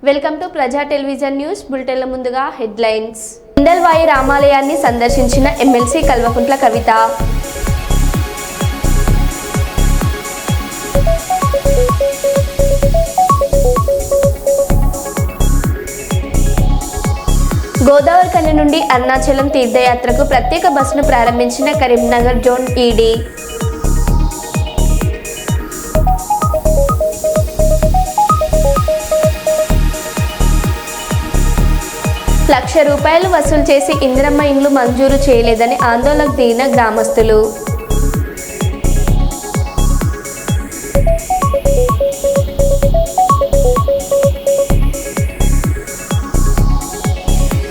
Welcome to ప్రజా television news బులెటిన్ల ముందుగా headlines. ఇండల్వాయి రామాలయాన్ని సందర్శించిన ఎమ్మెల్సీ కల్వకుంట్ల కవిత. గోదావరి కని నుండి అరుణాచలం తీర్థయాత్రకు ప్రత్యేక బస్సును ప్రారంభించిన కరీంనగర్ జోన్ ఈడీ. ₹1,00,000 వసూలు చేసి ఇందిరమ్మ ఇండ్లు మంజూరు చేయలేదని ఆందోళనకు దిగిన గ్రామస్తులు.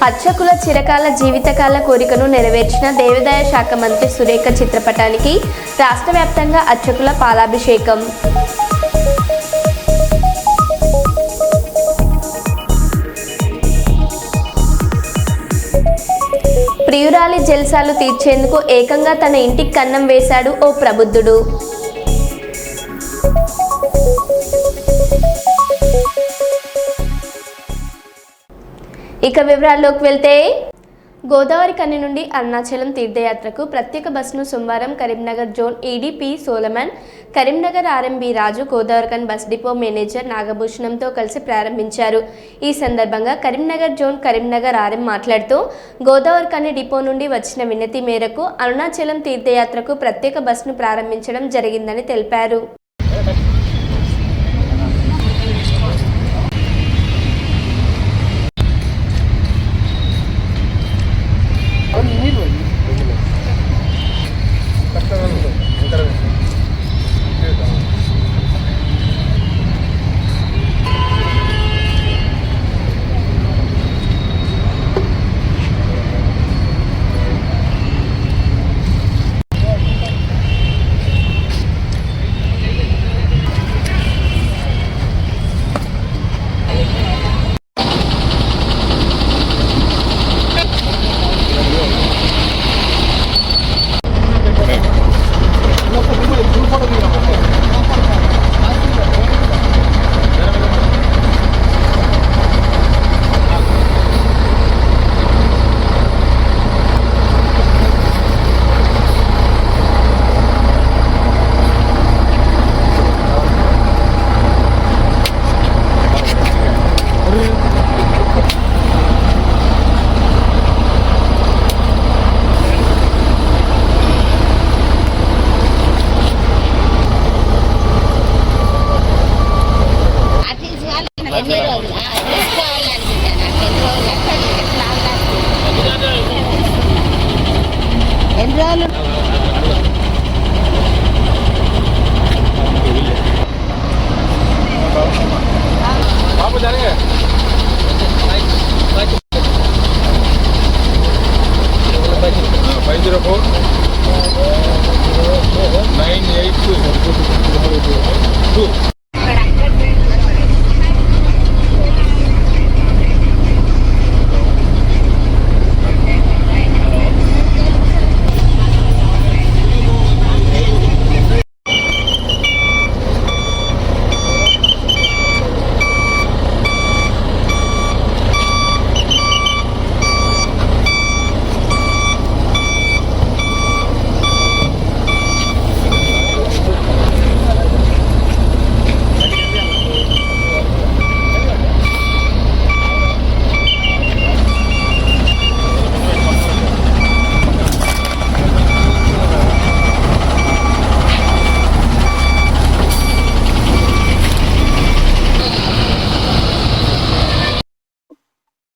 అర్చకుల చిరకాల జీవితకాల కోరికను నెరవేర్చిన దేవాదాయ శాఖ మంత్రి సురేఖ చిత్రపటానికి రాష్ట్ర వ్యాప్తంగా అర్చకుల పాలాభిషేకం. ప్రియురాలి జల్సాలు తీర్చేందుకు ఏకంగా తన ఇంటికి కన్నం వేశాడు ఓ ప్రబుద్ధుడు. ఇక వివరాల్లోకి వెళ్తే, గోదావరి కని నుండి అరుణాచలం తీర్థయాత్రకు ప్రత్యేక బస్సును సోమవారం Karimnagar zone EDP Solomon, Karimnagar RMB Raju, Godavarikhani bus depot manager నాగభూషణంతో కలిసి ప్రారంభించారు. ఈ సందర్భంగా కరీంనగర్ జోన్ కరీంనగర్ ఆర్ఎం మాట్లాడుతూ, గోదావరి కని డిపో నుండి వచ్చిన వినతి మేరకు అరుణాచలం తీర్థయాత్రకు ప్రత్యేక బస్సును ప్రారంభించడం జరిగిందని తెలిపారు.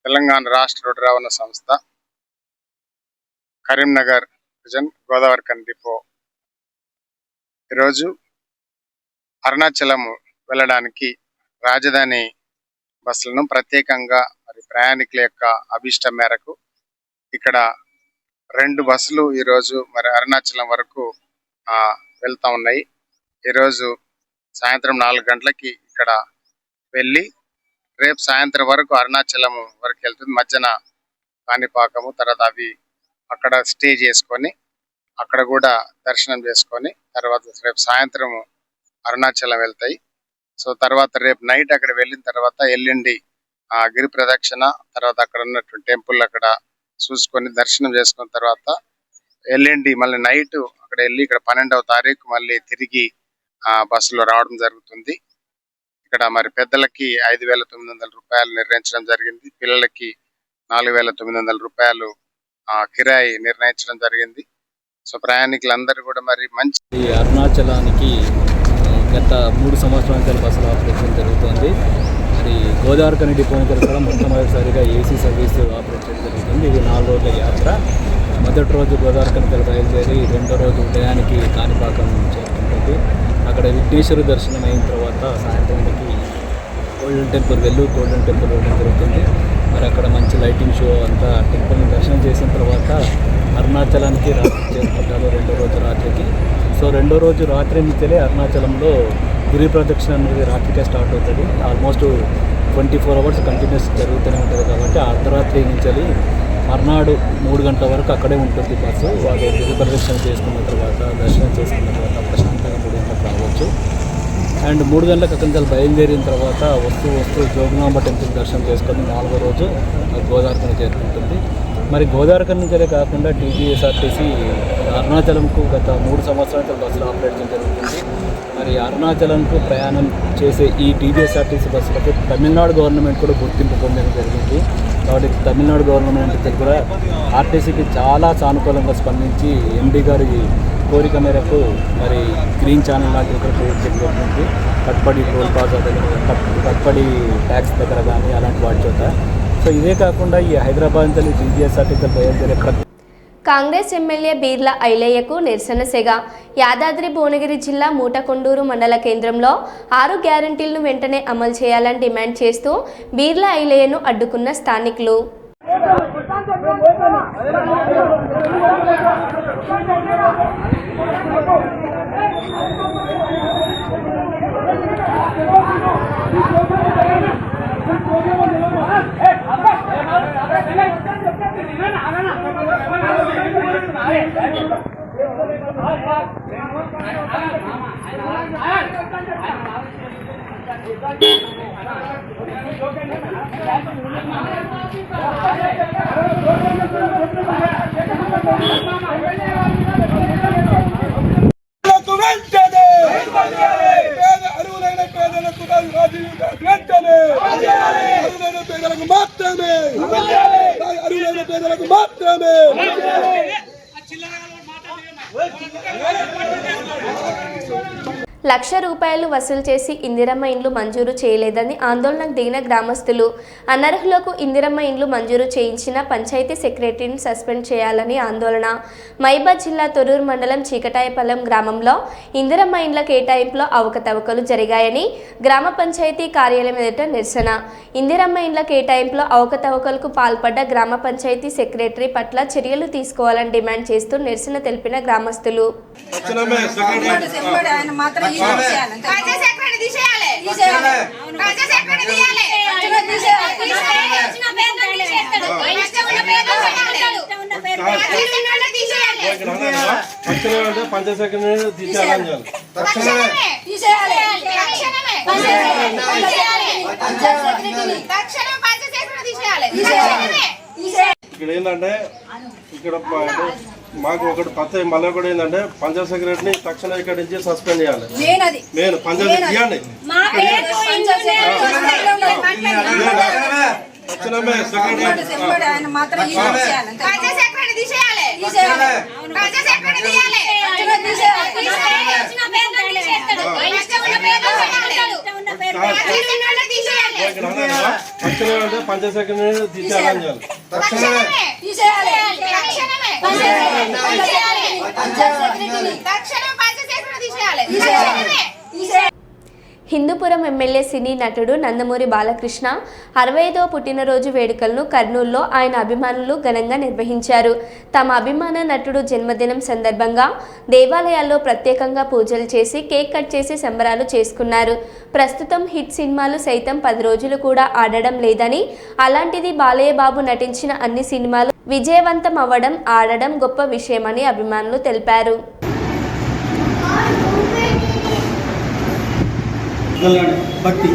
తెలంగాణ రాష్ట్ర రోడ్డు రవాణా సంస్థ కరీంనగర్ డివిజన్ గోదావరి కని డిపో ఈరోజు అరుణాచలం వెళ్ళడానికి రాజధాని బస్సులను ప్రత్యేకంగా మరి ప్రయాణికుల యొక్క అభిష్టం మేరకు ఇక్కడ 2 బస్సులు ఈరోజు మరి అరుణాచలం వరకు వెళ్తా ఉన్నాయి. ఈరోజు సాయంత్రం 4 గంటలకి ఇక్కడ వెళ్ళి రేపు సాయంత్రం వరకు అరుణాచలం వరకు వెళ్తుంది. మధ్యన కాణిపాకము తర్వాత అవి అక్కడ స్టే చేసుకొని అక్కడ కూడా దర్శనం చేసుకొని తర్వాత రేపు సాయంత్రం అరుణాచలం వెళ్తాయి. సో తర్వాత రేపు నైట్ అక్కడ వెళ్ళిన తర్వాత ఎల్లుండి ఆ గిరి ప్రదక్షిణ తర్వాత అక్కడ ఉన్నటువంటి టెంపుల్ అక్కడ చూసుకొని దర్శనం చేసుకున్న తర్వాత ఎల్లుండి మళ్ళీ నైట్ అక్కడ వెళ్ళి ఇక్కడ 12వ తారీఖు మళ్ళీ తిరిగి బస్సులో రావడం జరుగుతుంది. ఇక్కడ మరి పెద్దలకి 5,900 రూపాయలు నిర్ణయించడం జరిగింది. పిల్లలకి 4,900 రూపాయలు కిరాయి నిర్ణయించడం జరిగింది. సో ప్రయాణికులందరూ కూడా మరి మంచి అరుణాచలానికి గత 3 సంవత్సరాల నుంచి బస్సులు ఆపరేషన్ జరుగుతుంది. మరి గోదావరిఖని డిపో నుంచి కూడా మొట్టమొదటిసారిగా ఏసీ సర్వీస్ ఆపరేట్ చేయడం జరుగుతుంది. ఇది 4 రోజుల యాత్ర. మొదటి రోజు గోదావరిఖని బయలుదేరి రెండో రోజు ఉదయానికి కాణిపాకం చేరుకుంటుంది. అక్కడ విఘ్నేశ్వర దర్శనం అయిన తర్వాత సాయంత్రానికి గోల్డెన్ టెంపుల్ గోల్డెన్ టెంపుల్ వెళ్ళడం జరుగుతుంది. మరి అక్కడ మంచి లైటింగ్ షో అంతా టెంపుల్ని దర్శనం చేసిన తర్వాత అరుణాచలానికి రాత్రి చేరుకుంటారు రెండో రోజు రాత్రికి. సో రెండో రోజు రాత్రి నుంచే అరుణాచలంలో గిరి ప్రదక్షిణ అనేది రాత్రికే స్టార్ట్ అవుతుంది. ఆల్మోస్ట్ 24 అవర్స్ కంటిన్యూస్ జరుగుతూనే ఉంటుంది. కాబట్టి అర్ధరాత్రి నుంచి మర్నాడు 3 గంటల వరకు అక్కడే ఉంటుంది బస్సు. వాళ్ళు గిరి ప్రదక్షిణ చేసుకున్న తర్వాత దర్శనం చేసుకున్న తర్వాత ప్రశాంతంగా 3 గంటలకు రావచ్చు. అండ్ 3 గంటలకు అక్కడి నుంచి బయలుదేరిన తర్వాత వస్తూ జోగులాంబ టెంపుల్ దర్శనం చేసుకొని 4వ రోజు గోదావరిఖని చేరుకుంటుంది. మరి గోదావరిఖని నుంచే కాకుండా టీజీఎస్ఆర్టీసీ అరుణాచలంకు గత 3 సంవత్సరాల బస్సులు ఆపరేట్ చేయడం జరుగుతుంది. మరి అరుణాచలంకు ప్రయాణం చేసే ఈ టీజీఎస్ఆర్టీసీ బస్సులకు తమిళనాడు గవర్నమెంట్ కూడా గుర్తింపు పొందడం జరిగింది. కాబట్టి తమిళనాడు గవర్నమెంట్ కూడా ఆర్టీసీకి చాలా సానుకూలంగా స్పందించి ఎండీ గారి కోరిక మేరకు మరి గ్రీన్ ఛానల్ లాంటి ఒకటి క్రియేట్ చేయడం జరిగింది. కట్పడి టోల్ ప్లాజా దగ్గర, కట్పడి ట్యాక్స్ దగ్గర కానీ అలాంటి వాటి చోట. సో ఇదే కాకుండా ఈ హైదరాబాద్ నుంచి టీజీఎస్ఆర్టీసీ బయలుదేరే కాంగ్రెస్ ఎమ్మెల్యే బీర్ల ఐలయ్యకు నిరసన సెగ. యాదాద్రి భువనగిరి జిల్లా మూటకొండూరు మండల కేంద్రంలో 6 గ్యారంటీలను వెంటనే అమలు చేయాలని డిమాండ్ చేస్తూ బీర్ల ఐలయ్యను అడ్డుకున్న స్థానికులు. ₹1,00,000 వసూలు చేసి ఇందిరమ్మ ఇండ్లు మంజూరు చేయలేదని ఆందోళనకు దిగిన గ్రామస్తులు. అనర్హులకు ఇందిరమ్మ ఇండ్లు మంజూరు చేయించిన పంచాయతీ సెక్రటరీని సస్పెండ్ చేయాలని ఆందోళన. మహిబాద్ జిల్లా తొర్రూరు మండలం చీకటాయపాలెం గ్రామంలో ఇందిరమ్మ ఇండ్ల కేటాయింపులో అవకతవకలు జరిగాయని గ్రామ పంచాయతీ కార్యాలయం ఎదుట నిరసన. ఇందిరమ్మ ఇండ్ల కేటాయింపులో అవకతవకలకు పాల్పడ్డ గ్రామ పంచాయతీ సెక్రటరీ పట్ల చర్యలు తీసుకోవాలని డిమాండ్ చేస్తూ నిరసన తెలిపిన గ్రామస్తులు. ఇక్కడ ఏంటంటే ఇక్కడ మాకు ఒకటి పత్త మళ్ళీ కూడా ఏంటంటే పంచాయత్ సెక్రటరీని తక్షణ ఇక్కడి నుంచి సస్పెండ్ చేయాలి. మెయిన్ పంచాయతీ తీయండి తక్షణమే తక్షణమే పంచాయత్ సెక్రటరీని తీసేయాలని హిందూపురం ఎమ్మెల్యే సినీ నటుడు నందమూరి బాలకృష్ణ 65వ పుట్టినరోజు వేడుకలను కర్నూలులో ఆయన అభిమానులు ఘనంగా నిర్వహించారు. తమ అభిమాన నటుడు జన్మదినం సందర్భంగా దేవాలయాల్లో ప్రత్యేకంగా పూజలు చేసి కేక్ కట్ చేసి సంబరాలు చేసుకున్నారు. ప్రస్తుతం హిట్ సినిమాలు సైతం 10 రోజులు కూడా ఆడడం లేదని, అలాంటిది బాలయ్య బాబు నటించిన అన్ని సినిమాలు విజయవంతం అవ్వడం, ఆడడం గొప్ప విషయమని అభిమానులు తెలిపారు. బట్టి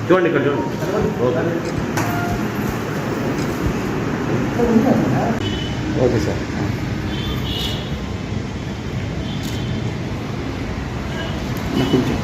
చూడండి ఇక్కడ చూడండి. Okay sir. కొంచెం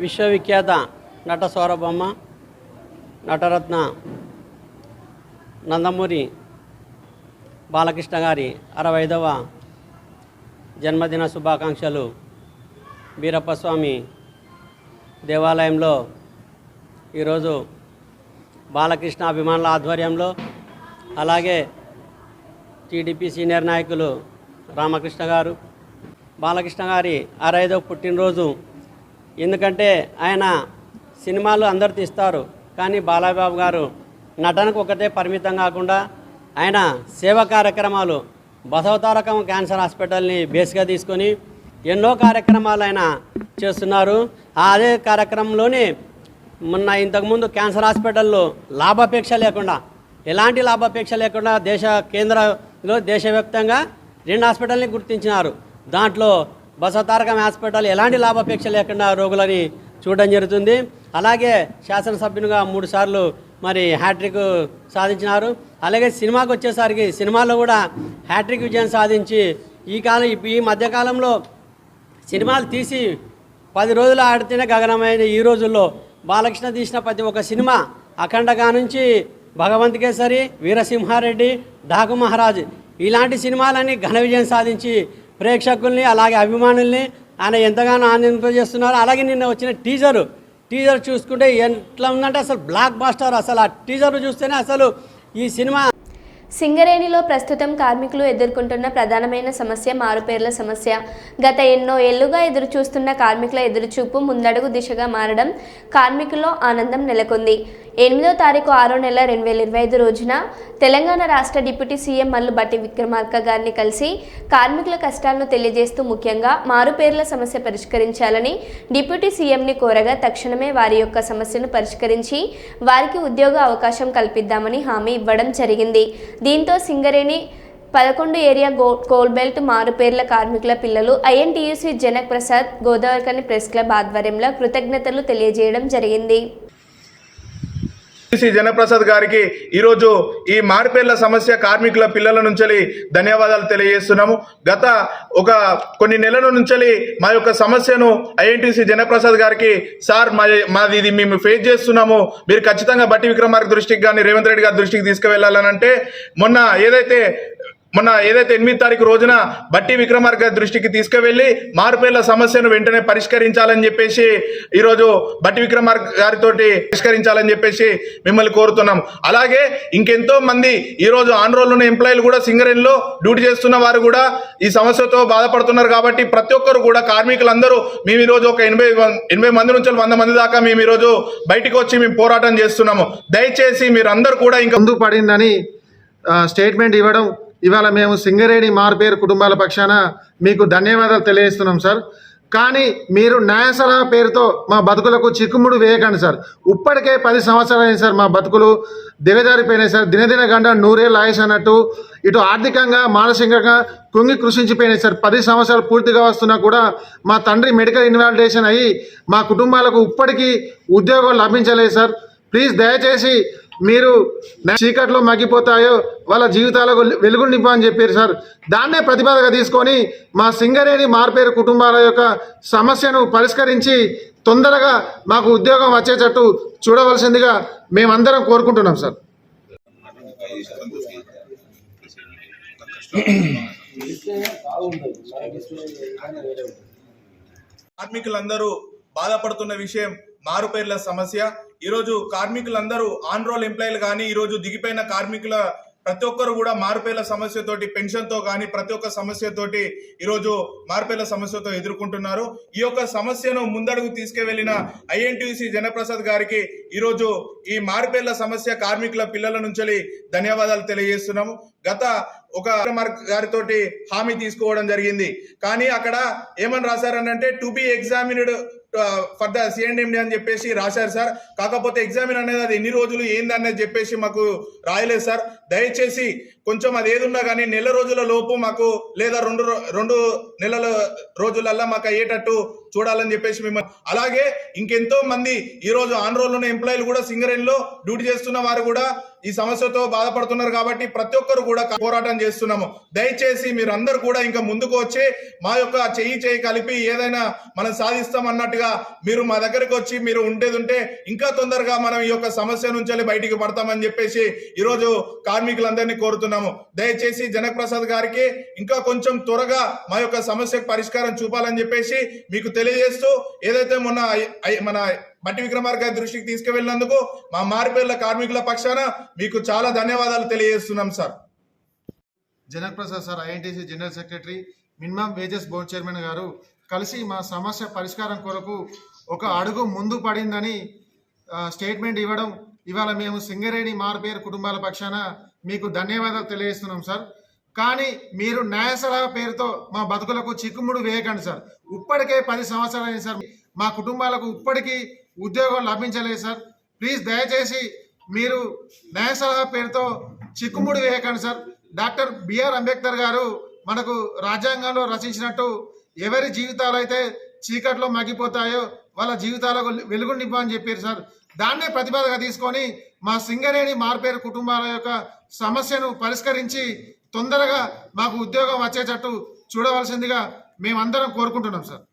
విశ్వవిఖ్యాత నట సౌరభమ్మ నటరత్న నందమూరి బాలకృష్ణ గారి 65వ జన్మదిన శుభాకాంక్షలు వీరప్పస్వామి దేవాలయంలో ఈరోజు బాలకృష్ణ అభిమానుల ఆధ్వర్యంలో అలాగే టీడీపీ సీనియర్ నాయకులు రామకృష్ణ గారు బాలకృష్ణ గారి 65వ పుట్టినరోజు. ఎందుకంటే ఆయన సినిమాలు అందరు తీస్తారు, కానీ బాలయ్యబాబు గారు నటనకు ఒకటే పరిమితం కాకుండా ఆయన సేవా కార్యక్రమాలు బసవతారకం క్యాన్సర్ హాస్పిటల్ని బేస్గా తీసుకొని ఎన్నో కార్యక్రమాలు ఆయన చేస్తున్నారు. అదే కార్యక్రమంలోనే మొన్న ఇంతకుముందు క్యాన్సర్ హాస్పిటల్లో లాభాపేక్ష లేకుండా ఎలాంటి లాభాపేక్ష లేకుండా కేంద్రంలో దేశవ్యాప్తంగా 2 హాస్పిటల్ని గుర్తించినారు. దాంట్లో బసవతారకం హాస్పిటల్ ఎలాంటి లాభాపేక్ష లేకుండా రోగులని చూడడం జరుగుతుంది. అలాగే శాసనసభ్యునిగా 3 సార్లు మరి హ్యాట్రిక్ సాధించినారు. అలాగే సినిమాకి వచ్చేసరికి సినిమాలో కూడా హ్యాట్రిక్ విజయం సాధించి ఈ మధ్యకాలంలో సినిమాలు తీసి 10 రోజులు ఆడితేనే గగనమైన ఈ రోజుల్లో బాలకృష్ణ తీసిన ప్రతి ఒక్క సినిమా అఖండగా నుంచి భగవంత్ కేసరి, వీరసింహారెడ్డి, డాకు మహారాజ్ ఇలాంటి సినిమాలన్నీ ఘన విజయం సాధించి ప్రేక్షకుల్ని అలాగే అభిమానుల్ని ఆయన ఎంతగానో ఆనందింపజేస్తున్నారు. అలాగే నిన్న వచ్చిన టీజర్ చూసుకుంటే ఎట్లా ఉందంటే అసలు బ్లాక్ బాస్టర్. అసలు ఆ టీజర్ చూస్తేనే అసలు ఈ సినిమా. సింగరేణిలో ప్రస్తుతం కార్మికులు ఎదుర్కొంటున్న ప్రధానమైన సమస్య మారుపేర్ల సమస్య. గత ఎన్నో ఏళ్లుగా ఎదురుచూస్తున్న కార్మికుల ఎదురుచూపు ముందడుగు దిశగా మారడం కార్మికుల్లో ఆనందం నెలకొంది. 8వ తారీఖు 6వ నెల 2025 రోజున తెలంగాణ రాష్ట్ర డిప్యూటీ సీఎం మల్లు బట్టి విక్రమార్క గారిని కలిసి కార్మికుల కష్టాలను తెలియజేస్తూ ముఖ్యంగా మారుపేర్ల సమస్య పరిష్కరించాలని డిప్యూటీ సీఎంని కోరగా తక్షణమే వారి యొక్క సమస్యను పరిష్కరించి వారికి ఉద్యోగ అవకాశం కల్పిద్దామని హామీ ఇవ్వడం జరిగింది. దీంతో సింగరేణి 11 ఏరియా కోల్ బెల్ట్ మారుపేర్ల కార్మికుల పిల్లలు INTUC Janak Prasad Godavarikhani press club ఆధ్వర్యంలో కృతజ్ఞతలు తెలియజేయడం జరిగింది. జనప్రసాద్ గారికి ఈరోజు ఈ మారుపేర్ల సమస్య కార్మికుల పిల్లల నుంచి ధన్యవాదాలు తెలియజేస్తున్నాము. గత కొన్ని నెలల నుంచి మా యొక్క సమస్యను ఐఎన్టీసీ జనప్రసాద్ గారికి సార్ మాది ఇది మేము ఫేస్ చేస్తున్నాము, మీరు ఖచ్చితంగా బట్టి విక్రమార్క దృష్టికి కానీ రేవంత్ రెడ్డి గారి దృష్టికి తీసుకువెళ్ళాలని అంటే మొన్న ఏదైతే 8వ తారీఖు రోజున బట్టి విక్రమార్క దృష్టికి తీసుకువెళ్ళి మారుపేర్ల సమస్యను వెంటనే పరిష్కరించాలని చెప్పేసి ఈరోజు బట్టి విక్రమార్క గారితో పరిష్కరించాలని చెప్పేసి మిమ్మల్ని కోరుతున్నాం. అలాగే ఇంకెంతో మంది ఈరోజు ఆన్ రోల్ ఉన్న ఎంప్లాయీలు కూడా సింగరేణిలో డ్యూటీ చేస్తున్న వారు కూడా ఈ సమస్యతో బాధపడుతున్నారు. కాబట్టి ప్రతి ఒక్కరు కూడా కార్మికులందరూ మేము ఈరోజు ఒక 80 మంది నుంచి 100 మంది దాకా మేము ఈరోజు బయటకు వచ్చి మేము పోరాటం చేస్తున్నాము. దయచేసి మీరు అందరూ కూడా ఇంకా ముందు పడిందని స్టేట్మెంట్ ఇవ్వడం, ఇవాళ మేము సింగరేణి మారుపేరు కుటుంబాల పక్షాన మీకు ధన్యవాదాలు తెలియజేస్తున్నాం సార్. కానీ మీరు న్యాయ సలహా పేరుతో మా బతుకులకు చిక్కుముడు వేయకండి సార్. ఇప్పటికే 10 సంవత్సరాలు అయింది సార్, మా బతుకులు దిగజారిపోయినాయి సార్. దినదిన గంట నూరేళ్ళు ఆయుష్ అన్నట్టు ఇటు ఆర్థికంగా మానసికంగా కుంగి కృషించిపోయినాయి సార్. 10 సంవత్సరాలు పూర్తిగా వస్తున్నా కూడా మా తండ్రి మెడికల్ ఇన్వాలిడేషన్ అయ్యి మా కుటుంబాలకు ఇప్పటికీ ఉద్యోగం లభించలేదు సార్. ప్లీజ్ దయచేసి మీరు చీకట్లో మగ్గిపోతాయో వాళ్ళ జీవితాలకు వెలుగులు నింపని చెప్పారు సార్. దాన్నే ప్రతిపాదనగా తీసుకొని మా సింగరేణి మార్పేరు కుటుంబాల యొక్క సమస్యను పరిష్కరించి తొందరగా మాకు ఉద్యోగం వచ్చేటట్టు చూడవలసిందిగా మేమందరం కోరుకుంటున్నాం సార్. కార్మికులందరూ బాధపడుతున్న విషయం మారుపేర్ల సమస్య. ఈరోజు కార్మికులందరూ ఆన్ రోల్ ఎంప్లాయీలు కానీ ఈరోజు దిగిపోయిన కార్మికుల ప్రతి ఒక్కరు కూడా మారుపేర్ల సమస్యతోటి పెన్షన్తో కానీ ప్రతి ఒక్క సమస్యతోటి ఈరోజు మారుపేర్ల సమస్యతో ఎదుర్కొంటున్నారు. ఈ యొక్క సమస్యను ముందడుగు తీసుకువెళ్లిన ఐఎన్టీయూసీ జనప్రసాద్ గారికి ఈరోజు ఈ మారుపేర్ల సమస్య కార్మికుల పిల్లల నుంచి ధన్యవాదాలు తెలియజేస్తున్నాము. గత ఒక గారితో హామీ తీసుకోవడం జరిగింది, కానీ అక్కడ ఏమని రాశారనంటే to be examined for the CMD అని చెప్పేసి రాశారు సార్. కాకపోతే ఎగ్జామిన్ అనేది అది ఎన్ని రోజులు ఏందనేది చెప్పేసి మాకు రాయలేదు సార్. దయచేసి కొంచెం అది ఏదున్నా కానీ నెల రోజుల లోపు మాకు లేదా రెండు నెలల రోజులల్లా మాకు అయ్యేటట్టు చూడాలని చెప్పేసి మేము, అలాగే ఇంకెంతో మంది ఈరోజు ఆన్ రోల్ ఉన్న ఎంప్లాయీలు కూడా సింగరేణిలో డ్యూటీ చేస్తున్న వారు కూడా ఈ సమస్యతో బాధపడుతున్నారు. కాబట్టి ప్రతి ఒక్కరు కూడా పోరాటం చేస్తున్నాము. దయచేసి మీరు అందరు కూడా ఇంకా ముందుకు వచ్చి మా యొక్క చెయ్యి కలిపి ఏదైనా మనం సాధిస్తాం అన్నట్టుగా మీరు మా దగ్గరికి వచ్చి మీరు ఉంటే ఇంకా తొందరగా మనం ఈ యొక్క సమస్య నుంచి బయటికి పడతామని చెప్పేసి ఈరోజు కార్మికులందరినీ కోరుతున్నాము. దయచేసి జనక్ ప్రసాద్ గారికి ఇంకా కొంచెం త్వరగా మా యొక్క సమస్యకు పరిష్కారం చూపాలని చెప్పేసి మీకు తెలియజేస్తూ, ఏదైతే మొన్న మన మట్టి విక్రమార్క గారి దృష్టికి తీసుకువెళ్ళినందుకు మా మారుపేర్ల కార్మికుల పక్షాన మీకు చాలా ధన్యవాదాలు తెలియజేస్తున్నాం sir. Janak Prasad sir, INTUC general secretary, minimum wages board chairman గారు కలిసి మా సమస్య పరిష్కారం కొరకు ఒక అడుగు ముందు పడిందని స్టేట్మెంట్ ఇవ్వడం, ఇవాళ మేము సింగరేణి మారుపేరు కుటుంబాల పక్షాన మీకు ధన్యవాదాలు తెలియజేస్తున్నాం సార్. కానీ మీరు న్యాయ సలహా పేరుతో మా బతుకులకు చిక్కుముడు వేయకండి సార్. ఇప్పటికే 10 సంవత్సరాలు అయింది సార్, మా కుటుంబాలకు ఇప్పటికీ ఉద్యోగం లభించలేదు సార్. ప్లీజ్ దయచేసి మీరు న్యాయ సలహా పేరుతో చిక్కుముడి వేయకండి సార్. డాక్టర్ బిఆర్ అంబేద్కర్ గారు మనకు రాజ్యాంగంలో రచించినట్టు ఎవరి జీవితాలు అయితే చీకట్లో మగ్గిపోతాయో వాళ్ళ జీవితాలకు వెలుగు నింపని చెప్పారు సార్. దాన్నే ప్రతిపాదనగా తీసుకొని మా సింగరేణి మార్పేరు కుటుంబాల యొక్క సమస్యను పరిష్కరించి తొందరగా మాకు ఉద్యోగం వచ్చేటట్టు చూడవలసిందిగా మేమందరం కోరుకుంటున్నాం సార్.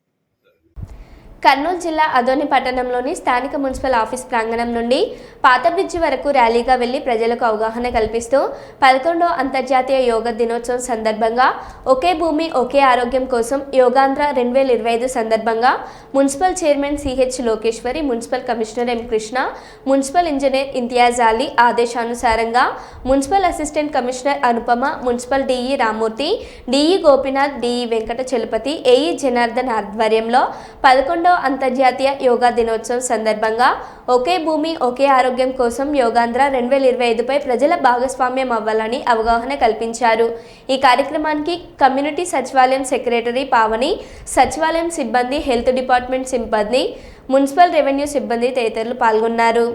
కర్నూలు జిల్లా అదోని పట్టణంలోని స్థానిక మున్సిపల్ ఆఫీస్ ప్రాంగణం నుండి పాత బ్రిడ్జి వరకు ర్యాలీగా వెళ్లి ప్రజలకు అవగాహన కల్పిస్తూ 11వ అంతర్జాతీయ యోగా దినోత్సవం సందర్భంగా ఒకే భూమి ఒకే ఆరోగ్యం కోసం యోగాంధ్ర 2025 సందర్భంగా municipal chairman CH Lokeshwari, municipal commissioner M Krishna, municipal engineer Imtiaz Ali ఆదేశానుసారంగా municipal assistant commissioner Anupama, municipal DE Ramurthy, DE Gopinath, DE Venkata Chalapathi, AE Janardhan ఆధ్వర్యంలో 11వ అంతర్జాతీయ యోగా దినోత్సవం సందర్భంగా ఒకే భూమి ఒకే ఆరోగ్యం కోసం యోగాంధ్ర 2025పై ప్రజల భాగస్వామ్యం అవ్వాలని అవగాహన కల్పించారు. ఈ కార్యక్రమానికి కమ్యూనిటీ సచివాలయం సెక్రటరీ పావని, సచివాలయం సిబ్బంది, హెల్త్ డిపార్ట్మెంట్ సిబ్బంది, మున్సిపల్ రెవెన్యూ సిబ్బంది తదితరులు పాల్గొన్నారు.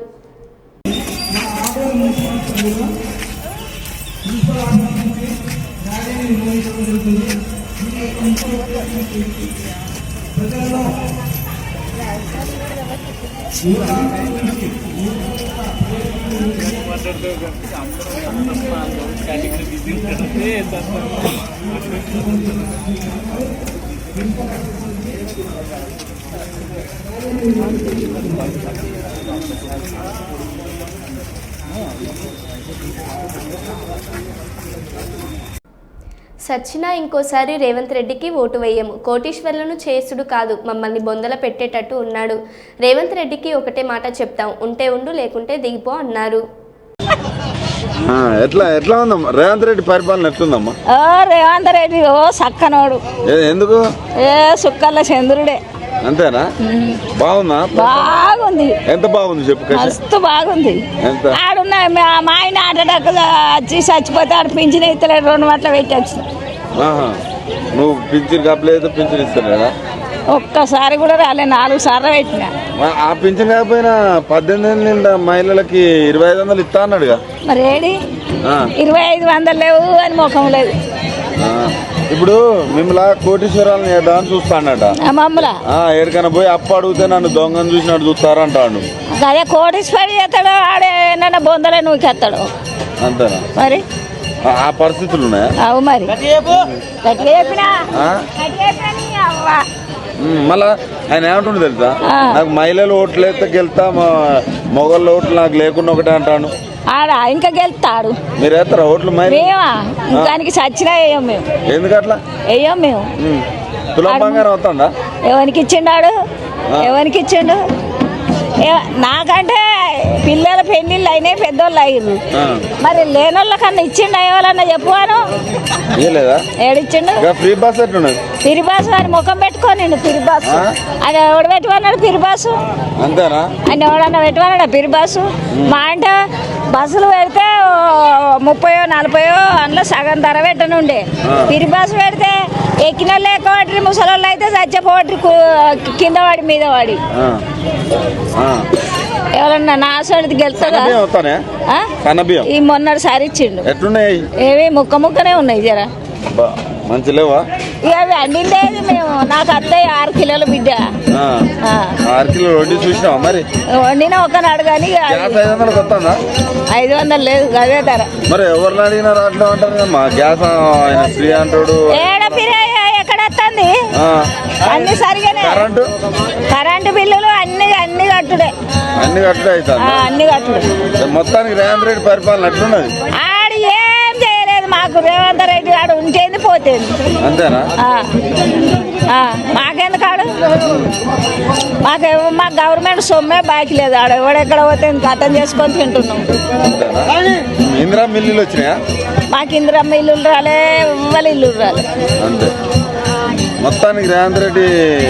సచ్చినా ఇంకోసారి రేవంత్ రెడ్డికి ఓటు వేయము. కోటీశ్వర్లను చేసుడు కాదు, మమ్మల్ని బొందల పెట్టేటట్టు ఉన్నాడు. రేవంత్ రెడ్డికి ఒకటే మాట చెప్తాం, ఉంటే ఉండు లేకుంటే దిగిపో అన్నారు. ఎట్లా ఉందమ్మా రేవంత్ రెడ్డి పరిపాలన ఎట్లుందమ్మా? రేవంత్ రెడ్డి సక్కనోడు, ఎందుకు సుక్కల చంద్రుడే. అంతేనా? బాగుందా? బాగుంది. ఎంత బాగుంది చెప్పు. మస్తు బాగుంది. ఆడున్న మా ఆయన ఆటడక్క వచ్చి చచ్చిపోతే ఆడు పింఛన్ ఇస్తలేడు, 2 మాటలు పెట్టచ్చు. నువ్వు పింఛన్ కప్పలేదు, పింఛన్ ఇస్తలేదా? ఒక్కసారి కూడా రాలే, 4 సార్లు పెట్టిన. ఆ పింఛన్ కాకపోయినా 18 ఏళ్ళ నిండా మహిళలకి 2500 ఇస్తా అన్నాడుగా. మరి ఏడి 2500 లేవు అని ముఖం లేదు. ఇప్పుడు మిమ్మల్ని కోటీశ్వరాలను ఏదాన్ని చూస్తా అన్నట. మమ్మల్ని ఎక్కడికైనా పోయి అప్పు అడిగితే నన్ను దొంగను చూసినట్టు చూస్తారంటాడు. అదే కోటీశ్వరి చేస్తాడు, ఆడే ఏమన్నా బొందలే నూకెత్తాడు. అంతేనా? మరి ఆ పరిస్థితులు ఉన్నాయా? అవు మరి గట్టిగా చెప్పినా మళ్ళా ఆయన ఏమంటుండే తెలుసా, నాకు మహిళలు ఓట్లు వేస్తే గెలుతా, మొగళ్ళ ఓట్లు నాకు లేకుండా ఒకటే అంటాను. ఆడ ఇంకా గెలుతాడు. మీరు వేస్తారా ఓట్లు? మేమా దానికి చచ్చినా వేయం మేము. ఎందుకట్లా వేయం మేము. తులం బంగారం అవుతుందా? ఎవరికి ఇచ్చిండాడు? ఎవరికి ఇచ్చిండు? నాకంటే పిల్లల పెళ్లిళ్ళు అయినాయి, పెద్దోళ్ళు అయ్యారు. మరి లేనోళ్ళ కన్నా ఇచ్చిండు ఎవరన్నా చెప్పువాను? ఏడిచ్చిండు? ఫ్రీ బస్ ఎట్లున్నది? పిరి బాసు అని ముఖం పెట్టుకోనిండు. పిరి బాసు ఆయన ఎవడు పెట్టుకున్నాడు? పిరి బాసు అంతేనా? ఆయన ఎవడన్నా పెట్టుకున్నాడా పిరి బాసు? మా అంటే బస్సులు పెడితే 30-40 అందులో సగం ధర పెట్టనుండే. పిరి బాసు పెడితే ఎక్కిన వాళ్ళు ఎక్కువ, ముసలోళ్ళు అయితే చచ్చిపోవట్రి కింద వాడి మీద వాడి. ఎవరన్నా నా సైడ్ గెలుతుందా? ఈ మొన్నటిసారి ఇచ్చిండు. ఎట్లున్నాయి? ఏవి ముక్కనే ఉన్నాయి జర మంచి లేవా? ఇక అవి అండిండేది మేము. నాకు అత్తయ్య 6 కిలోల బిడ్డ. 6 కిలోలు వడ్డీ చూసినావా? మరి వండిన ఒకనాడు కానీ 500 లేదు, అదే ధర. మరి ఎవరిని అడిగినా రావట్లేదు అంటారు మా గ్యాస్ ఆయన ఫ్రీ అంటాడు. ఏడ ఫ్రీ ఎక్కడ వస్తుంది? అన్ని సరిగానే. కరెంటు బిల్లులు అన్ని కట్టుడే. అన్ని కట్టుడే అవుతాయి. అన్ని కట్టుడే. మొత్తానికి రేవంత్ రెడ్డి పరిపాలన ఎట్లున్నది? ఆడు ఏం చేయలేదు మాకు. రేవంత్ రెడ్డి ఆడు ఉంటేంది పోతేంది. అంతేనా? మాకెందుకు ఆడు? మాకు గవర్నమెంట్ సొమ్మే బాకీ లేదు. ఆడు ఎవడెక్కడ పోతే కథం చేసుకొని తింటున్నాం. ఇందిరా మిల్లులు వచ్చినాయా? మాకు ఇందిరా మిల్లులు రాలే, వాళ్ళ ఇల్లు రాలే. అంతే. మొత్తానికి రేవంత్ రెడ్డి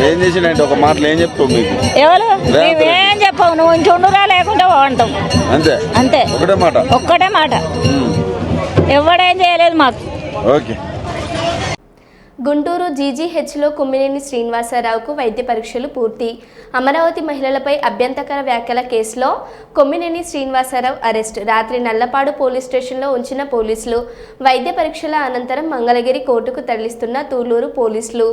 ఏం చేసిండే ఒక మాటలు ఏం చెప్తావు మీకు? ఎవరు? మేమేం చెప్పావు, నువ్వు ఇంచుండురా లేకుంటే బాగుంటాం. అంతే అంతే. ఒక్కటే మాట. ఎవడేం చేయలేదు మాకు. ఓకే. గుంటూరు జీజీహెచ్లో కొమ్మినేని శ్రీనివాసరావుకు వైద్య పరీక్షలు పూర్తి. అమరావతి మహిళలపై అభ్యంతరకర వ్యాఖ్యల కేసులో కొమ్మినేని శ్రీనివాసరావు అరెస్ట్. రాత్రి నల్లపాడు పోలీస్ స్టేషన్లో ఉంచిన పోలీసులు. వైద్య పరీక్షల అనంతరం మంగళగిరి కోర్టుకు తరలిస్తున్న తూర్లూరు పోలీసులు.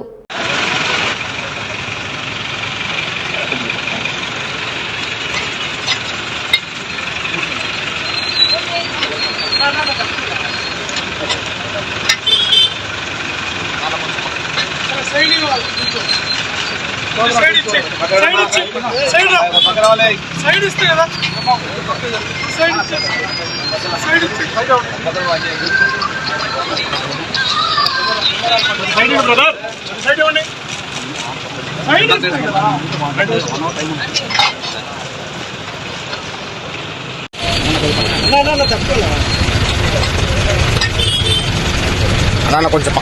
కొంచెం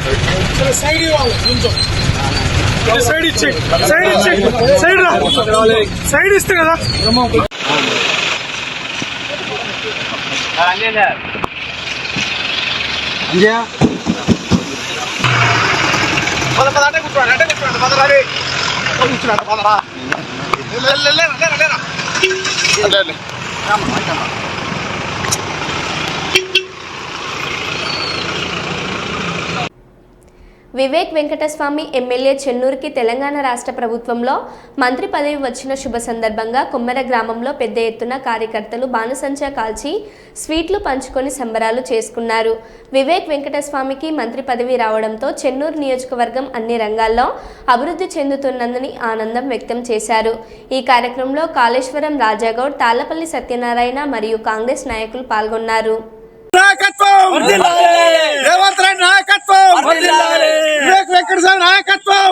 సైడ్ ఇచ్చే సైడ్ రా, సైడ్ ఇస్తే కదా. వివేక్ వెంకటస్వామి ఎమ్మెల్యే చెన్నూరుకి తెలంగాణ రాష్ట్ర ప్రభుత్వంలో మంత్రి పదవి వచ్చిన శుభ సందర్భంగా కొమ్మెర గ్రామంలో పెద్ద ఎత్తున కార్యకర్తలు బాణసంచా కాల్చి స్వీట్లు పంచుకొని సంబరాలు చేసుకున్నారు. వివేక్ వెంకటస్వామికి మంత్రి పదవి రావడంతో చెన్నూరు నియోజకవర్గం అన్ని రంగాల్లో అభివృద్ధి చెందుతున్నదని ఆనందం వ్యక్తం చేశారు. ఈ కార్యక్రమంలో కాళేశ్వరం రాజాగౌడ్, తాళ్లపల్లి సత్యనారాయణ మరియు కాంగ్రెస్ నాయకులు పాల్గొన్నారు. రేవంత్ రెడ్డి నాయకత్వం, వివేక్ వెంకటస్వామి నాయకత్వం,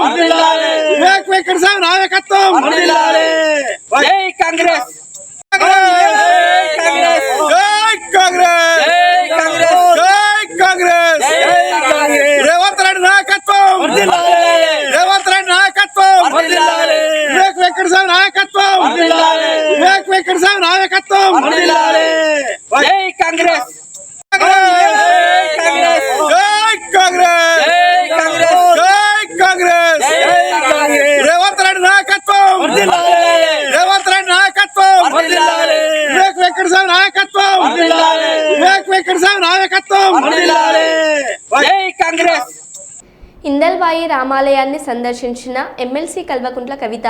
వివేక్ వెంకటస్వామి నాయకత్వం. జై కాంగ్రెస్, జై కాంగ్రెస్, జై కాంగ్రెస్, జై కాంగ్రెస్. రేవంత్ రెడ్డి నాయకత్వం, రేవంత్ రెడ్డి నాయకత్వం, వివేక్ వెంకటస్వామి నాయకత్వం, వివేక్ వెంకటస్వామి నాయకత్వం. జై కాంగ్రెస్, జై కాంగ్రెస్, జై కాంగ్రెస్, జై కాంగ్రెస్, జై కాంగ్రెస్. ఇందల్వాయి రామాలయాన్ని సందర్శించిన ఎమ్మెల్సీ కల్వకుంట్ల కవిత,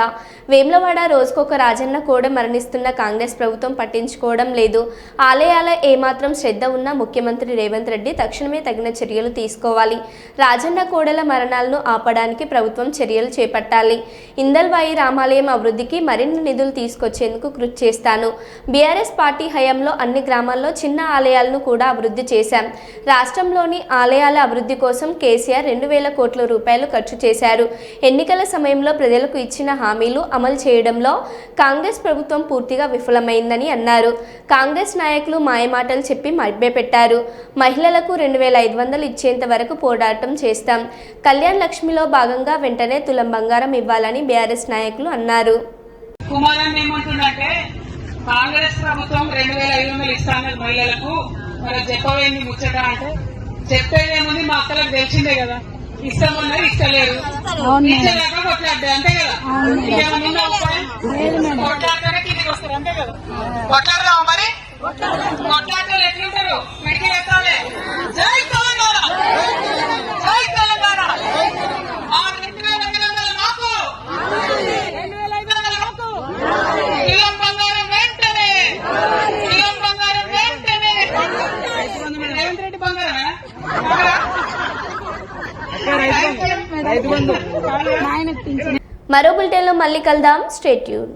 వేములవాడ రోజుకొక రాజన్న కూడా మరణిస్తున్న కాంగ్రెస్ ప్రభుత్వం పట్టించుకోవడం లేదు. ఆలయాల ఏమాత్రం శ్రద్ధ ఉన్నా ముఖ్యమంత్రి రేవంత్ రెడ్డి తక్షణమే తగిన చర్యలు తీసుకోవాలి. రాజన్న కోడల మరణాలను ఆపడానికి ప్రభుత్వం చర్యలు చేపట్టాలి. ఇందల్వాయి రామాలయం అభివృద్ధికి మరిన్ని నిధులు తీసుకొచ్చేందుకు కృషి చేస్తాను. బీఆర్ఎస్ పార్టీ హయాంలో అన్ని గ్రామాల్లో చిన్న ఆలయాలను కూడా అభివృద్ధి చేశాం. రాష్ట్రంలోని ఆలయాల అభివృద్ధి కోసం కేసీఆర్ 2,000 కోట్ల రూపాయలు ఖర్చు చేశారు. ఎన్నికల సమయంలో ప్రజలకు ఇచ్చిన హామీలు అమలు చేయడంలో కాంగ్రెస్ ప్రభుత్వం పూర్తిగా విఫలమైందని అన్నారు. కాంగ్రెస్ నాయకులు మాయమాటలు చెప్పి మభ్యపెట్టారు. మహిళలకు 2,500 ఇచ్చేంత వరకు పోరాటం చేస్తాం. కళ్యాణ్ లక్ష్మిలో భాగంగా వెంటనే తులం బంగారం ఇవ్వాలని బీఆర్ఎస్ నాయకులు అన్నారు. కుమారన్ ఏమంటుందంటే కాంగ్రెస్ ప్రభుత్వం 2,500 ఇస్తానని మహిళలకు మరి చెప్పవేంది ముచ్చట అంటే చెప్పేదేముంది, మా అక్కలకు తెలిసిందే కదా, ఇస్తామన్నారు ఇస్తలేరు, ఇచ్చలేక కొట్లాడే అంతే కదా. ఇంకేమన్నా కొట్లాడితేనే కిందికి వస్తారు అంతే కదా. కొట్లాడదాం మరి, కొట్లాడతారు ఎట్లుంటారు, మెడికల్ ఎత్తాలి. జై తెలంగాణ, జై తెలంగాణ. ఆ 2,500 మాకు, 2,500 మాకు. తులం బంగారం వెంటనే, తులం బంగారం వెంటనే. రేవంత్ రెడ్డి బంగారమే మరో బులెటిన్లో మళ్ళీ కలుద్దాం. Stay tune.